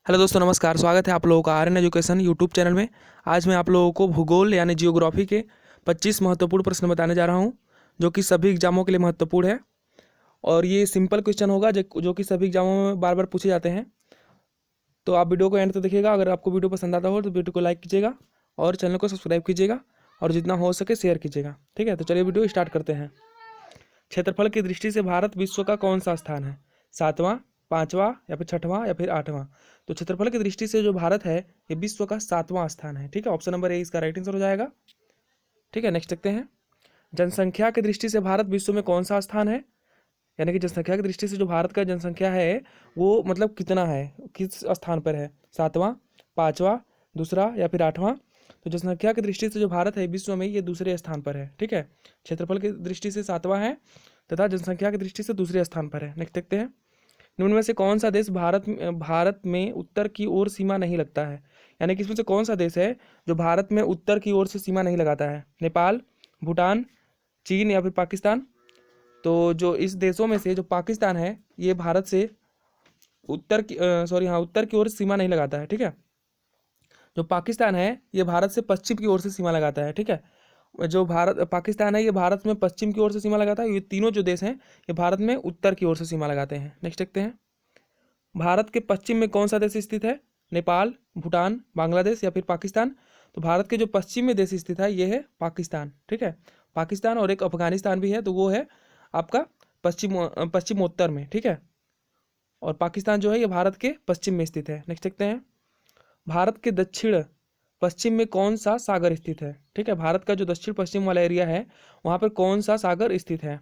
Hello दोस्तों, नमस्कार। स्वागत है आप लोगों का आर्यन एजुकेशन यूट्यूब चैनल में। आज मैं आप लोगों को भूगोल यानी जियोग्राफी के 25 महत्वपूर्ण प्रश्न बताने जा रहा हूं, जो कि सभी एग्जामों के लिए महत्वपूर्ण है। और ये सिंपल क्वेश्चन होगा जो कि सभी एग्जामों में बार बार पूछे जाते हैं। तो आप वीडियो को एंड तक देखिएगा। अगर आपको वीडियो पसंद आता हो तो वीडियो को लाइक कीजिएगा और चैनल को सब्सक्राइब कीजिएगा और जितना हो सके शेयर कीजिएगा। ठीक है, तो चलिए वीडियो स्टार्ट करते हैं। क्षेत्रफल की दृष्टि से भारत विश्व का कौन सा स्थान है? 7वां, 5वां या फिर 6वां या फिर 8वां? तो क्षेत्रफल की दृष्टि से जो भारत है ये विश्व का 7वां स्थान है। ठीक है, ऑप्शन नंबर ए इसका राइट आंसर हो जाएगा। ठीक है, नेक्स्ट देखते हैं। जनसंख्या की दृष्टि से भारत विश्व में कौन सा स्थान है? यानी कि जनसंख्या की दृष्टि से जो भारत का जनसंख्या है वो मतलब कितना है, किस स्थान पर है? 7वां, 5वां, दूसरा या फिर 8वां? तो जनसंख्या की दृष्टि से जो भारत है विश्व में ये दूसरे स्थान पर है। ठीक है, क्षेत्रफल की दृष्टि से 7वां है तथा जनसंख्या की दृष्टि से दूसरे स्थान पर है। नेक्स्ट देखते हैं। निम्न में से कौन सा देश भारत में उत्तर की ओर सीमा नहीं लगता है? यानी कि इसमें से कौन सा देश है जो भारत में उत्तर की ओर से सीमा नहीं लगाता है? नेपाल, भूटान, चीन या फिर पाकिस्तान? तो जो इस देशों में से जो पाकिस्तान है ये भारत से उत्तर की ओर सीमा नहीं लगाता है। ठीक है, जो पाकिस्तान है ये भारत से पश्चिम की ओर से सीमा लगाता है। ठीक है, जो भारत पाकिस्तान है ये भारत में पश्चिम की ओर से सीमा लगाता है। ये तीनों जो देश हैं ये भारत में उत्तर की ओर से सीमा लगाते हैं। नेक्स्ट देखते हैं। भारत के पश्चिम में कौन सा देश स्थित है? नेपाल, भूटान, बांग्लादेश या फिर पाकिस्तान? तो भारत के जो पश्चिम में देश स्थित है ये है पाकिस्तान। ठीक है, पाकिस्तान और एक अफगानिस्तान भी है, तो वो है आपका पश्चिमोत्तर में। ठीक है, और पाकिस्तान जो है ये भारत के पश्चिम में स्थित है। नेक्स्ट देखते हैं। भारत के दक्षिण पश्चिम में कौन सा सागर स्थित है? ठीक है, भारत का जो दक्षिण पश्चिम वाला एरिया है वहाँ पर कौन सा सागर स्थित है?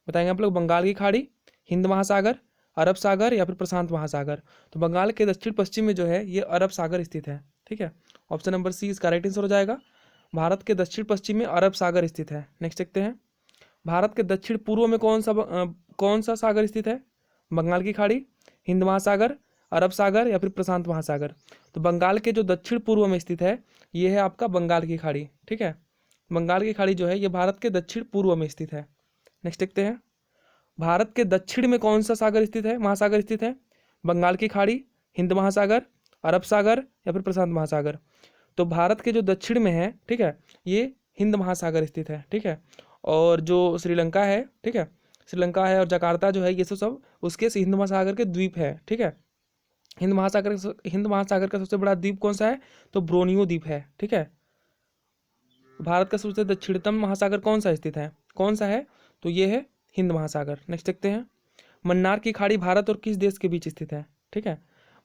बताएंगे आप लोग। बंगाल की खाड़ी, हिंद महासागर, अरब सागर या फिर प्रशांत महासागर? तो बंगाल के दक्षिण पश्चिम में जो है ये अरब सागर स्थित है। ठीक है, ऑप्शन नंबर सी इसका राइट आंसर हो जाएगा। भारत के दक्षिण पश्चिम में अरब सागर स्थित है। नेक्स्ट देखते हैं। भारत के दक्षिण पूर्व में कौन सा सागर स्थित है? बंगाल की खाड़ी, हिंद महासागर, अरब सागर या फिर प्रशांत महासागर? तो बंगाल के जो दक्षिण पूर्व में स्थित है ये है आपका बंगाल की खाड़ी। ठीक है, बंगाल की खाड़ी जो है ये भारत के दक्षिण पूर्व में स्थित है। नेक्स्ट देखते हैं। भारत के दक्षिण में कौन सा सागर स्थित है, महासागर स्थित है? बंगाल की खाड़ी, हिंद महासागर, अरब सागर या फिर प्रशांत महासागर? तो भारत के जो दक्षिण में है, ठीक है, ये हिंद महासागर स्थित है। ठीक है, और जो श्रीलंका है, ठीक है, श्रीलंका है और जकार्ता जो है ये सब उसके हिंद महासागर के द्वीप है। ठीक है, हिंद महासागर का सबसे बड़ा द्वीप कौन सा है? तो ब्रोनियो द्वीप है। ठीक है, भारत का सबसे दक्षिणतम महासागर कौन सा है? तो ये है हिंद महासागर। नेक्स्ट देखते हैं। मन्नार की खाड़ी भारत और किस देश के बीच स्थित है? ठीक है,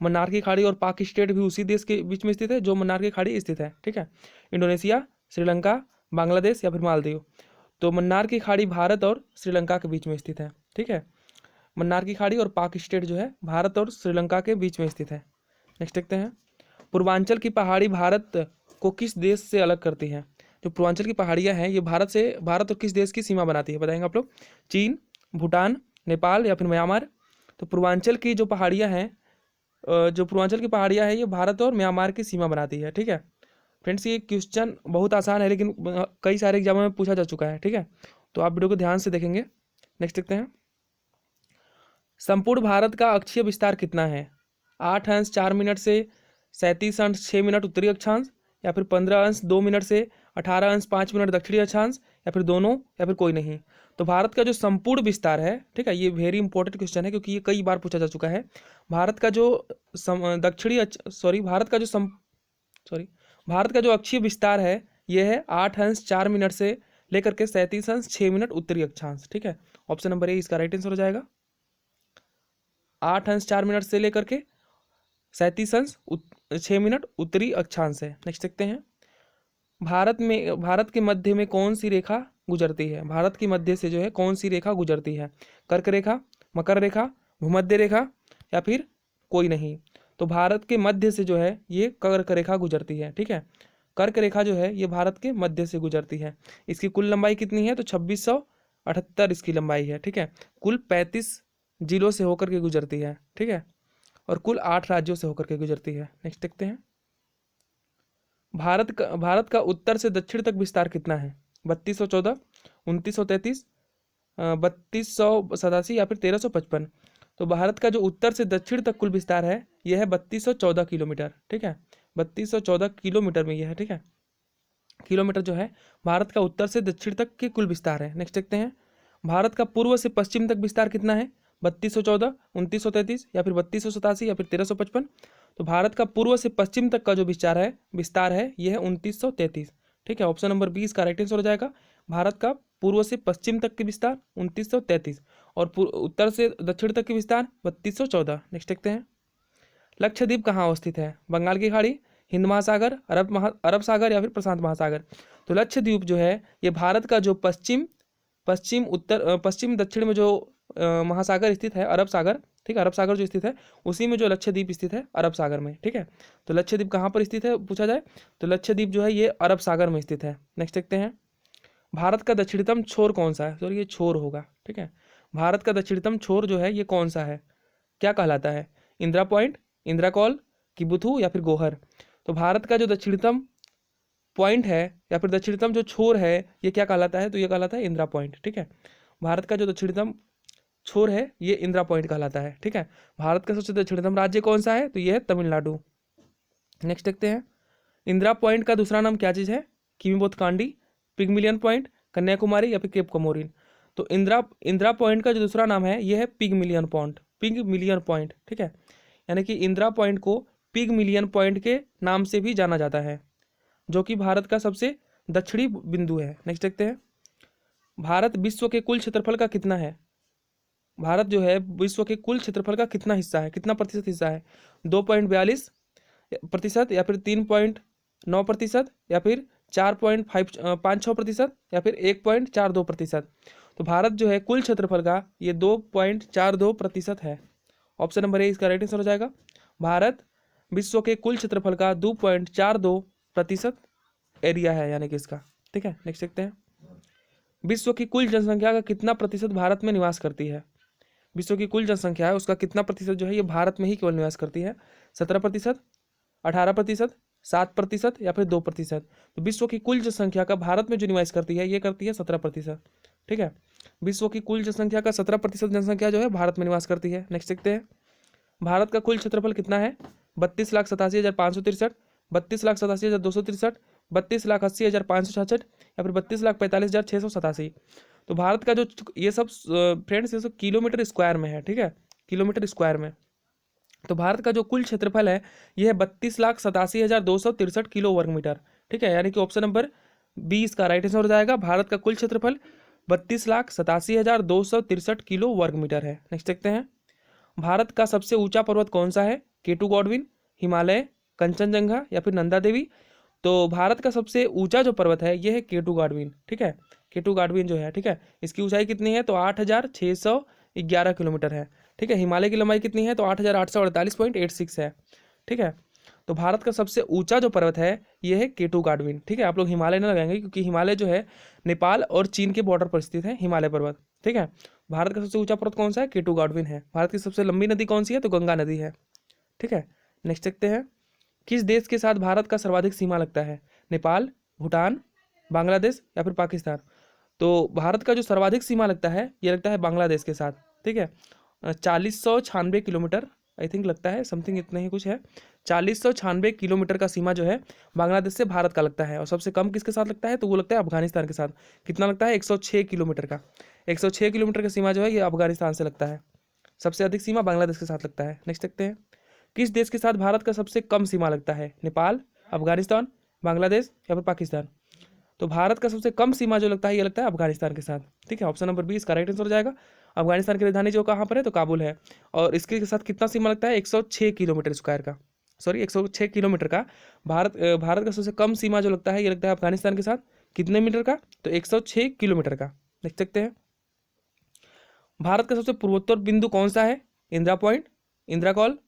मन्नार की खाड़ी और पाक स्टेट भी उसी देश के बीच में स्थित है जो मन्नार की खाड़ी स्थित है। ठीक है, इंडोनेशिया, श्रीलंका, बांग्लादेश या फिर मालदीव? तो मन्नार की खाड़ी भारत और श्रीलंका के बीच में स्थित है। ठीक है, मन्नार की खाड़ी और पाक स्टेट जो है भारत और श्रीलंका के बीच में स्थित है। नेक्स्ट देखते हैं। पूर्वांचल की पहाड़ी भारत को किस देश से अलग करती है? जो पूर्वांचल की पहाड़ियाँ हैं ये भारत और किस देश की सीमा बनाती है? बताएंगे आप लोग। चीन, भूटान, नेपाल या फिर म्यांमार? तो पूर्वांचल की जो पहाड़ियाँ हैं ये भारत और म्यांमार की सीमा बनाती है। ठीक है फ्रेंड्स, ये क्वेश्चन बहुत आसान है लेकिन कई सारे एग्जामों में पूछा जा चुका है। ठीक है, तो आप वीडियो को ध्यान से देखेंगे। नेक्स्ट देखते हैं। संपूर्ण भारत का अक्षीय विस्तार कितना है? 8 अंश 4 मिनट से 37 अंश 6 मिनट उत्तरी अक्षांश, या फिर 15 अंश 2 मिनट से 18 अंश 5 मिनट दक्षिणी अक्षांश, या फिर दोनों या फिर कोई नहीं? तो भारत का जो संपूर्ण विस्तार है, ठीक है, ये वेरी इंपॉर्टेंट क्वेश्चन है क्योंकि ये कई बार पूछा जा चुका है। भारत का जो भारत का जो अक्षीय विस्तार है ये है 8 अंश 4 मिनट से लेकर के 37 अंश 6 मिनट उत्तरी अक्षांश। ठीक है, ऑप्शन नंबर ए इसका राइट आंसर हो जाएगा। 8 अंश 4 मिनट से लेकर के 37 अंश 6 मिनट उत्तरी अक्षांश है। नेक्स्ट देखते हैं। भारत के मध्य में कौन सी रेखा गुजरती है? भारत के मध्य से जो है कौन सी रेखा गुजरती है? कर्क रेखा, मकर रेखा, भूमध्य रेखा या फिर कोई नहीं? तो भारत के मध्य से जो है ये कर्क रेखा गुजरती है। ठीक है, कर्क रेखा जो है ये भारत के मध्य से गुजरती है। इसकी कुल लंबाई कितनी है? तो 2678 इसकी लंबाई है। ठीक है, कुल 35 जिलों से होकर के गुजरती है। ठीक है, और कुल 8 राज्यों से होकर के गुजरती है। नेक्स्ट देखते हैं। भारत का उत्तर से दक्षिण तक विस्तार कितना है? 3214, 2933, 3287 या फिर 1355? तो भारत का जो उत्तर से दक्षिण तक कुल विस्तार है यह है 3214 किलोमीटर, ठीक है, 3214 किलोमीटर में यह है, ठीक है, किलोमीटर जो है भारत का उत्तर से दक्षिण तक के कुल विस्तार है। नेक्स्ट देखते हैं, भारत का पूर्व से पश्चिम तक विस्तार कितना है? 3214, 2933 या फिर 3287 या फिर 1355। तो भारत का पूर्व से पश्चिम तक का जो विस्तार है यह है 2933, ठीक है। ऑप्शन नंबर 20 का राइट आंसर हो जाएगा। भारत का पूर्व से पश्चिम तक के विस्तार 2933 और उत्तर से दक्षिण तक के विस्तार 3214। नेक्स्ट देखते हैं, लक्षद्वीप कहाँ अवस्थित है? बंगाल की खाड़ी, हिंद महासागर, अरब सागर या फिर प्रशांत महासागर। तो लक्षद्वीप जो है ये भारत का जो पश्चिम दक्षिण में जो महासागर स्थित है, अरब सागर, ठीक है, अरब सागर जो स्थित है उसी में जो लक्षद्वीप स्थित है अरब सागर में, ठीक है। तो लक्षद्वीप कहाँ पर स्थित है पूछा जाए तो लक्षद्वीप जो है ये अरब सागर में स्थित है। नेक्स्ट देखते हैं, भारत का दक्षिणतम छोर कौन सा है? सॉरी ये छोर होगा, ठीक है। भारत का दक्षिणतम छोर जो है ये कौन सा है, क्या कहलाता है? इंदिरा पॉइंट, इंदिरा कॉल, किबुथु या फिर गोहर। तो भारत का जो दक्षिणतम पॉइंट है या फिर दक्षिणतम जो छोर है ये क्या कहलाता है? तो ये कहलाता है इंदिरा पॉइंट, ठीक है। भारत का जो दक्षिणतम छोर है ये इंदिरा पॉइंट कहलाता है, ठीक है। भारत का सबसे दक्षिणतम राज्य कौन सा है? तो ये है तमिलनाडु। नेक्स्ट देखते हैं, इंदिरा पॉइंट का दूसरा नाम क्या चीज़ है? किमीबोथकांडी, पिगमिलियन पॉइंट, कन्याकुमारी या फिर केप कमोरिन। तो इंदिरा पॉइंट का जो दूसरा नाम है ये है पिगमिलियन पॉइंट, ठीक है। यानी कि इंदिरा पॉइंट को पिगमिलियन पॉइंट के नाम से भी जाना जाता है, जो कि भारत का सबसे दक्षिणी बिंदु है। नेक्स्ट देखते हैं, भारत विश्व के कुल क्षेत्रफल का कितना है? भारत जो है विश्व के कुल क्षेत्रफल का कितना हिस्सा है, कितना प्रतिशत हिस्सा है? 2.42% या फिर 3.9% या फिर 4.56% या फिर 1.42%। तो भारत जो है कुल क्षेत्रफल का ये 2.42% है। ऑप्शन नंबर ए इसका राइट आंसर हो जाएगा। भारत विश्व के कुल क्षेत्रफल का 2.42% एरिया है यानी कि इसका, ठीक है। नेक्स्ट देखते हैं, विश्व की कुल जनसंख्या का कितना प्रतिशत भारत में निवास करती है? विश्व की कुल जनसंख्या है उसका कितना प्रतिशत जो है ये भारत में ही केवल निवास करती है? 17%, 18%, 7% या फिर 2%। तो विश्व की कुल जनसंख्या का भारत में जो निवास करती है ये करती है 17%, ठीक है। विश्व की कुल जनसंख्या का 17% जनसंख्या जो है भारत में निवास करती है। नेक्स्ट देखते हैं, भारत का कुल क्षेत्रफल कितना है? 32,87,563, 32,87,263, 32,80,566 या फिर 32,45,687। तो भारत का जो ये सब फ्रेंड्स ये सब किलोमीटर स्क्वायर में है, ठीक है, किलोमीटर स्क्वायर में। तो भारत का जो कुल क्षेत्रफल है यह है 32,87,263 किलो वर्ग मीटर, ठीक है। यानी कि ऑप्शन नंबर 20 का राइट आंसर हो जाएगा। भारत का कुल क्षेत्रफल 32,87,263 किलो वर्ग मीटर है। नेक्स्ट देखते हैं, भारत का सबसे ऊंचा पर्वत कौन सा है? केटू गॉडविन, हिमालय, कंचनजंगा या फिर नंदा देवी। तो भारत का सबसे ऊंचा जो पर्वत है यह है केटू गॉडविन, ठीक है। केटू गॉडविन जो है, ठीक है, इसकी ऊंचाई कितनी है? तो 8,611 किलोमीटर है, ठीक है। हिमालय की लंबाई कितनी है? तो 8,848.86 है, ठीक है। तो भारत का सबसे ऊंचा जो पर्वत है यह है केटू गॉडविन, ठीक है। आप लोग हिमालय ना लगाएंगे क्योंकि हिमालय जो है नेपाल और चीन के बॉर्डर पर स्थित है हिमालय पर्वत, ठीक है। भारत का सबसे ऊंचा पर्वत कौन सा है? केटू गॉडविन है। भारत की सबसे लंबी नदी कौन सी है? तो गंगा नदी है, ठीक है। नेक्स्ट देखते हैं, किस देश के साथ भारत का सर्वाधिक सीमा लगता है? नेपाल, भूटान, बांग्लादेश या फिर पाकिस्तान। तो भारत का जो सर्वाधिक सीमा लगता है ये लगता है बांग्लादेश के साथ, ठीक है। 4096 किलोमीटर आई थिंक लगता है, समथिंग इतना ही कुछ है। 4096 किलोमीटर का सीमा जो है बांग्लादेश से भारत का लगता है। और सबसे कम किसके साथ लगता है? तो वो लगता है अफगानिस्तान के साथ। कितना लगता है? 106 किलोमीटर का। 106 किलोमीटर का सीमा जो है ये अफगानिस्तान से लगता है। सबसे अधिक सीमा बांग्लादेश के साथ लगता है। नेक्स्ट देखते हैं, किस देश के साथ भारत का सबसे कम सीमा लगता है? नेपाल, अफगानिस्तान, बांग्लादेश या फिर पाकिस्तान। तो भारत का सबसे कम सीमा जो लगता है ये लगता है अफगानिस्तान के साथ, ठीक है। ऑप्शन नंबर 20 का राइट आंसर हो जाएगा। अफगानिस्तान की राजधानी जो कहाँ पर है? तो काबुल है। और इसके साथ कितना सीमा लगता है? 106 किलोमीटर स्क्वायर का, सॉरी 106 किलोमीटर का। भारत का सबसे कम सीमा जो लगता है ये लगता है अफगानिस्तान के साथ। कितने मीटर का? तो 106 किलोमीटर का। देख सकते हैं, भारत का सबसे पूर्वोत्तर बिंदु कौन सा है? इंदिरा पॉइंट, इंदिरा कॉल,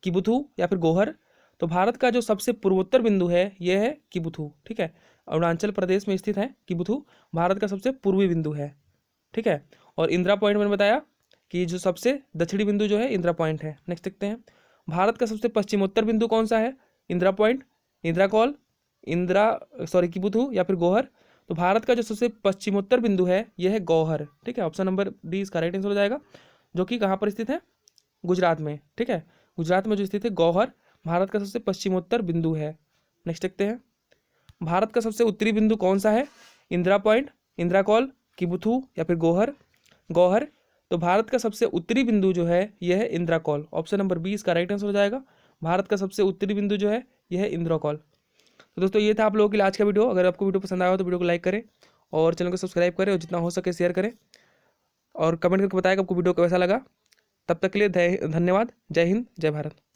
किबुथु या फिर गोहर। तो भारत का जो सबसे पूर्वोत्तर बिंदु है यह है किबुथु, ठीक है। अरुणाचल प्रदेश में स्थित है किबुथु, भारत का सबसे पूर्वी बिंदु है, ठीक है। और इंदिरा पॉइंट मैंने बताया कि जो सबसे दक्षिणी बिंदु जो है इंदिरा पॉइंट है। नेक्स्ट देखते हैं, भारत का सबसे पश्चिमोत्तर बिंदु कौन सा है? इंदिरा पॉइंट, इंदिरा कॉल, किबुथु या फिर गोहर। तो भारत का जो सबसे पश्चिमोत्तर बिंदु है यह है गौहर, ठीक है। ऑप्शन नंबर डी इसका राइट आंसर हो जाएगा, जो कि कहाँ पर स्थित है? गुजरात में, ठीक है। गुजरात में जो स्थित है गौहर भारत का सबसे पश्चिमोत्तर बिंदु है। नेक्स्ट देखते हैं, भारत का सबसे उत्तरी बिंदु कौन सा है? इंदिरा पॉइंट, इंदिरा कॉल, किबुथु या फिर गौहर? गौहर। तो भारत का सबसे उत्तरी बिंदु जो है यह है इंदिरा कॉल। ऑप्शन नंबर 20 का राइट आंसर हो जाएगा। भारत का सबसे उत्तरी बिंदु जो है यह है इंदिरा कॉल। तो दोस्तों ये था आप लोगों के लिए आज का वीडियो। अगर आपको वीडियो पसंद आया हो तो वीडियो को लाइक करें और चैनल को सब्सक्राइब करें और जितना हो सके शेयर करें और कमेंट करके बताएं कि आपको वीडियो कैसा लगा। तब तक के लिए धन्यवाद। जय हिंद, जय भारत।